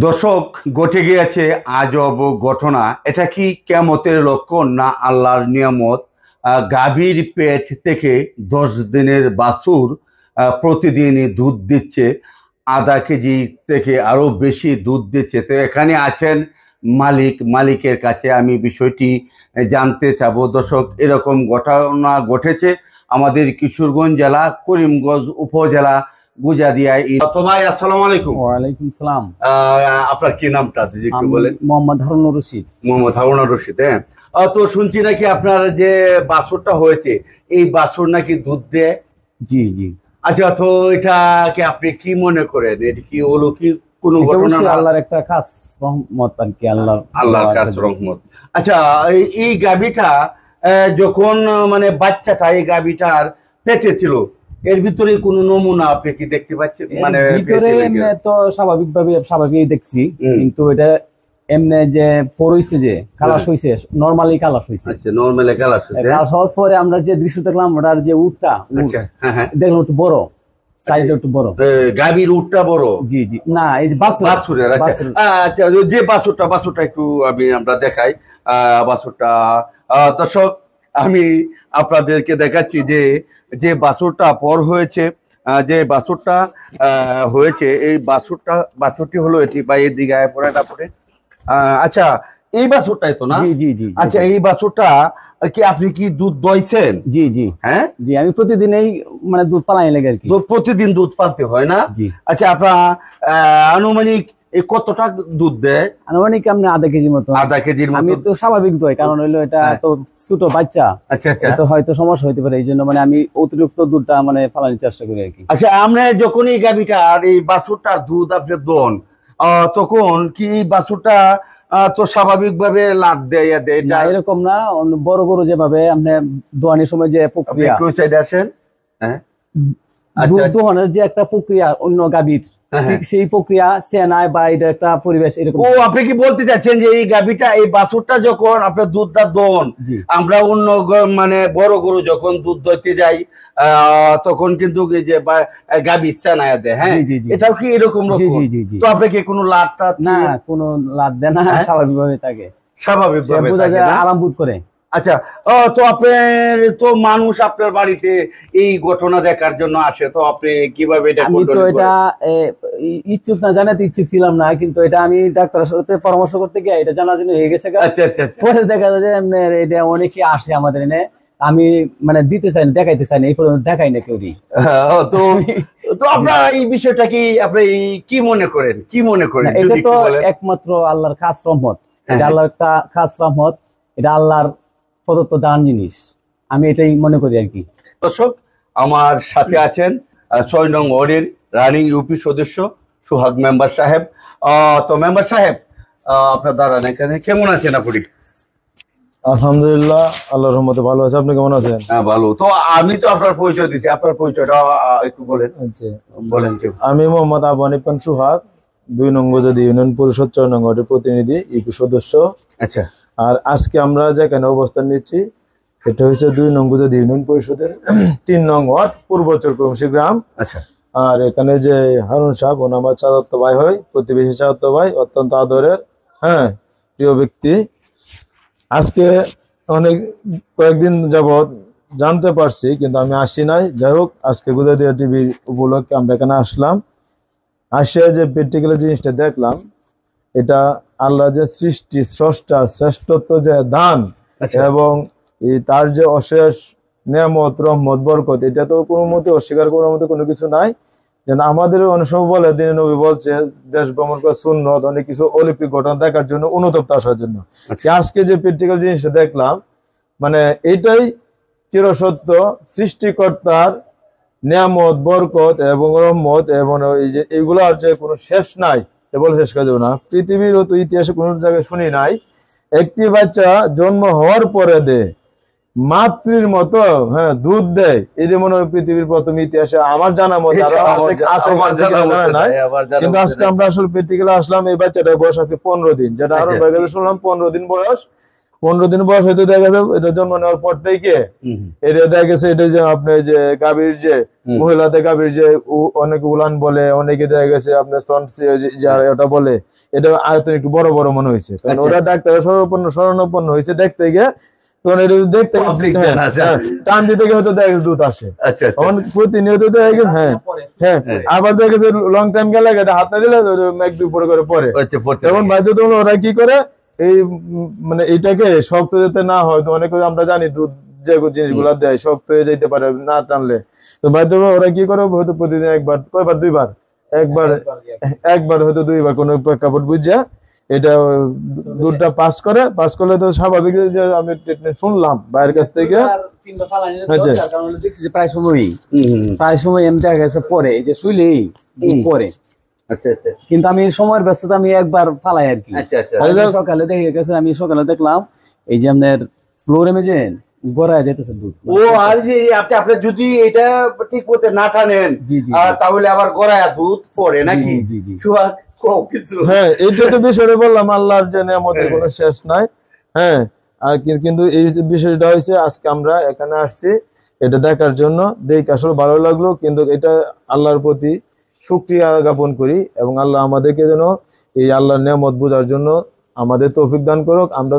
দর্শক, ঘটে গিয়েছে আজব ঘটনা। এটা কি কিয়ামতের লক্ষণ না আল্লাহর নিয়ামত? গাভীর পেট থেকে 10 দিনের বাছুর প্রতিদিনই দুধ দিচ্ছে, আধা কেজি থেকে আরো বেশি দুধ দিচ্ছে। তো এখানে আছেন মালিকের কাছে আমি বিষয়টি জানতে চাবো। দর্শক, এরকম ঘটনা ঘটেছে আমাদের কিশোরগঞ্জ জেলা করিমগঞ্জ উপজেলা গুজাদিয়ায়। তো ভাই, আসসালামু আলাইকুম। ওয়ালাইকুম সালাম। আপনার কি নামটা যদি একটু বলেন? মোহাম্মদ হারুনুর রশিদ। মোহাম্মদ হারুনুর রশিদ। হ্যাঁ, তো শুনছি নাকি আপনার যে বাছুরটা হয়েছে, এই বাছুর নাকি দুধ দেয়। জি জি। আচ্ছা, তো এটাকে আপনি কি মনে করেন? এটা কি অলৌকিক কোনো ঘটনা না? আল্লাহর একটা খাস রহমত আর কি, আল্লাহর খাস রহমত। আচ্ছা, এই গাভীটা যখন মানে বাচ্চাটা এই গাভীটার পেটে ছিল, এর ভিতরে কোনো নমুনা আপনি কি দেখতে পাচ্ছেন? মানে ভিতরে তো স্বাভাবিক দেখছি, কিন্তু এটা এমনি যে পরইছে, যে কালার হইছে, নরমালি কালার হইছে। আচ্ছা, নরমালি কালার হইছে। কালার হওয়ার পরে আমরা যে দৃশ্য দেখলাম, ওটার যে উটটা, আচ্ছা, হ্যাঁ, দেখলাম একটু বড়, সাইজ একটু বড়। গাভীর উটটা বড়? জি জি। না, এই যে বাছুরের। আচ্ছা, যে বাছুরটা একটু আমরা দেখাই বাছুরটা। দর্শক, আমি আপনাদেরকে দেখাচ্ছি যে যে বাছুরটা পর হয়েছে, যে বাছুরটা হয়েছে, এই বাছুরটি হলো এটি, বা এর দিকে পরে না পরে। আচ্ছা, এই বাছুরটাই তো না? জি জি জি। আচ্ছা, এই বাছুরটা কি আপনি কি দুধ দইছেন? জি জি। হ্যাঁ জি, আমি প্রতিদিনই মানে দুধ পালাই লাগে আর কি। প্রতিদিন দুধ পালতে হয় না? জি। আচ্ছা, আপনার আনুমানিক কতটা দুধ দেয়? আনুমানিক আপনি আধা কেজির মতো। আধা কেজির মতো? আমি তো স্বাভাবিক দই, কারণ হইলো এটা তো ছোট বাচ্চা। আচ্ছা আচ্ছা। তো হয়তো সমস্যা হইতে পারে, এই জন্য মানে আমি অতিরিক্ত দুধটা মানে ফালানোর চেষ্টা করি আর কি। আচ্ছা, আমরা যখন এই গাভীটা আর এই বাছুরটার দুধ আপনি দন, তখন কি এই বাছুরটা তো স্বাভাবিক ভাবে লাদ দেয়? না, এরকম না। বড় গরু যেভাবে আপনি দোয়ানোর সময় যে প্রক্রিয়া, আসেন, হ্যাঁ, দুধ দোহানোর যে একটা প্রক্রিয়া অন্য গাভীর, ঠিক সেই প্রক্রিয়া চেনায় বা এটা একটা পরিবেশ এরকম। ও, আপনি কি বলতে চাচ্ছেন যে এই গাভীটা, এই বাছুরটা যখন আপনার দুধটা দন, আমরা অন্য মানে বড় গরু যখন দুধ দইতে যাই, তখন কিন্তু এই যে গাভী চেনায় দেয়? হ্যাঁ, এটাও কি এরকম রকম? তো আপনি কি কোনো লাদ টাদ? না, কোনো লাদ দেয় না, স্বাভাবিক ভাবে থাকে, স্বাভাবিক ভাবে আরাম বোধ করে। আচ্ছা, তো আপনার তো মানুষ আপনার বাড়িতে এই ঘটনা দেখার জন্য আসে, তো আপনি কিভাবে এটা? আমি তো এটা ইচ্ছুক না, জানাতে ইচ্ছুক ছিলাম না, কিন্তু এটা আমি ডাক্তারের সাথে পরামর্শ করতে গিয়ে এটা জানার জন্য হয়ে গেছে। আচ্ছা আচ্ছা। পরে দেখা যায় যে এটা অনেকে আসে আমাদের এনে, আমি মানে দিতে চাই না, দেখাইতে চাই না, এই পর্যন্ত দেখাই না কেউ। তো তো আপনার এই বিষয়টা কি আপনি কি মনে করেন? এটা তো একমাত্র আল্লাহর খাস রহমত, এটা আল্লাহর একটা খাস রহমত, এটা আল্লাহর প্রদত্ত দান জিনিস, আমি এটাই মনে করি আর কি। দর্শক, আমার সাথে আছেন 6 নং ওয়ার্ডের রানিং ইউপি সদস্য সোহাগ মেম্বার সাহেব। তো মেম্বার সাহেব, আপনার দাঁড়ান এখানে। কেমন আছেন আপনি? আলহামদুলিল্লাহ, আল্লাহর রহমতে ভালো আছে। আপনি কেমন আছেন? হ্যাঁ, ভালো। তো আমি তো আপনার পরিচয় দিচ্ছি, আপনার পরিচয়টা একটু বলেন। আচ্ছা, বলেন। আমি মোহাম্মদ আবু হানিফান সোহাগ, 2 নং গুজাদি ইউনিয়ন পরিষদ 6 নং ওয়ার্ডের প্রতিনিধি, ইউপি সদস্য। আচ্ছা। আর আজকে আমরা যেখানে অবস্থান নিচ্ছি, এটা হচ্ছে 2 নং গুজাদি ইউনিয়ন পরিষদের 3 নং ওয়ার্ড পূর্ব চরকুমসি গ্রাম। আচ্ছা। আর এখানে যে হারুন সাহেব, ওনা আমার চাচাত ভাই হয়, প্রতিবেশী চাচাত ভাই, অত্যন্ত আদরের, হ্যাঁ, প্রিয় ব্যক্তি। আজকে কয়েকদিন যাবৎ জানতে পারছি, কিন্তু আমি আসি নাই। যাই হোক, আজকে গুজাদিয়া টিভি উপলক্ষে আমরা এখানে আসলাম। আসিয়া যে প্র্যাকটিক্যাল জিনিসটা দেখলাম, এটা আল্লাহ যে সৃষ্টি, স্রষ্টা, শ্রেষ্ঠত্ব যে দান, এবং তার যে অশেষ নিয়ামত, রহমত, বরকত, এটা তো কোনো মতে অস্বীকার করার মতো কোনো কিছু নাই। যেন আমাদের অনেক সময় বলে, দিনে নবী বলছে দেশ ভ্রমণ করা সুন্নত, অনেক কিছু অলৌকিক ঘটনা দেখার জন্য, অনুতপ্ত আসার জন্য। আজকে যে প্র্যাকটিক্যাল জিনিসটা দেখলাম, মানে এটাই চিরসত্য সৃষ্টিকর্তার নিয়ামত, বরকত এবং রহমত, এবং এই যে এইগুলার যে কোনো শেষ নাই, বলে শেষ করা যাবে না। পৃথিবীর তো ইতিহাসে কোনো জায়গায় শুনি নাই একটি বাচ্চা জন্ম হওয়ার পরে মাতৃর মতো, হ্যাঁ, দুধ দেয়। এই যে মনে হয় পৃথিবীর প্রথম ইতিহাসে, আমার জানা মতো নাই। কিন্তু আজকে আমরা আসলে প্র্যাকটিক্যালে আসলাম, এই বাচ্চাটার বয়স আজকে 15 দিন, যেটা আরো শুনলাম 15 দিন বয়স। 15 দিন বয়স হয়তো দেখা গেছে এটা জন্ম নেওয়ার পর থেকে এটা দেখা গেছে এটা যে আপনার যে গাভীর যে মহিলাদের গাভীর যে অনেক উলান বলে, অনেকে দেখা গেছে আপনার স্তন ওটা বলে, এটা আয়তন একটু বড় বড় মনে হয়েছে, কারণ ওরা ডাক্তার শরণাপন্ন হয়েছে দেখতে গিয়ে, তখন এটা দেখতে টান দিতে গিয়ে হয়তো দেখা গেছে দুধ আসে। তখন প্রতিনিয়ত দেখা গেছে হ্যাঁ আবার দেখা গেছে লং টাইম গেলে এটা হাত না দিলে এক দুই পরে করে পরে, তখন বাধ্যতামূলক ওরা কি করে এই মানে এইটাকে শক্ত যাতে না হয়, তো অনেকে আমরা জানি দুধ যে জিনিসগুলা দেয় শক্ত হয়ে যেতে পারে না টানলে, তো বাধ্যতামূলক ওরা কি করে হয়তো প্রতিদিন একবার, কয়বার, দুইবার, একবার হয়তো দুইবার কোনো প্রেক্ষাপট বুঝা এটা দুধটা পাস করলে তো স্বাভাবিক, যে আমি শুনলাম বাইরের কাছ থেকে প্রায় সময় এমনি দেখা গেছে পরে যে শুইলেই পরে। কিন্তু আমি সময়ের ব্যস্ততা আমি একবার ফালাই আর কি। সকালে দেখে গেছে, আমি সকালে দেখলাম এই যে আপনার ফ্লোরে মেজে গড়ায় যেতেছে দুধ। ও আর যে আপনি যদি এটা ঠিক মতো না টানেন তাহলে আবার গড়ায় দুধ পড়ে নাকি? হ্যাঁ, এইটা তো বিষয়টা বললাম, আল্লাহর যে নিয়ামতের কোনো শেষ নাই। হ্যাঁ, আর কিন্তু এই বিষয়টা হয়েছে আজকে আমরা এখানে আসছি এটা দেখার জন্য, দেখে আসলে ভালো লাগলো, কিন্তু এটা আল্লাহর প্রতি শুকরিয়া জ্ঞাপন করি, এবং আল্লাহ আমাদেরকে যেন এই আল্লাহর নিয়ামত বোঝার জন্য আমাদের তৌফিক দান করুক। আমরা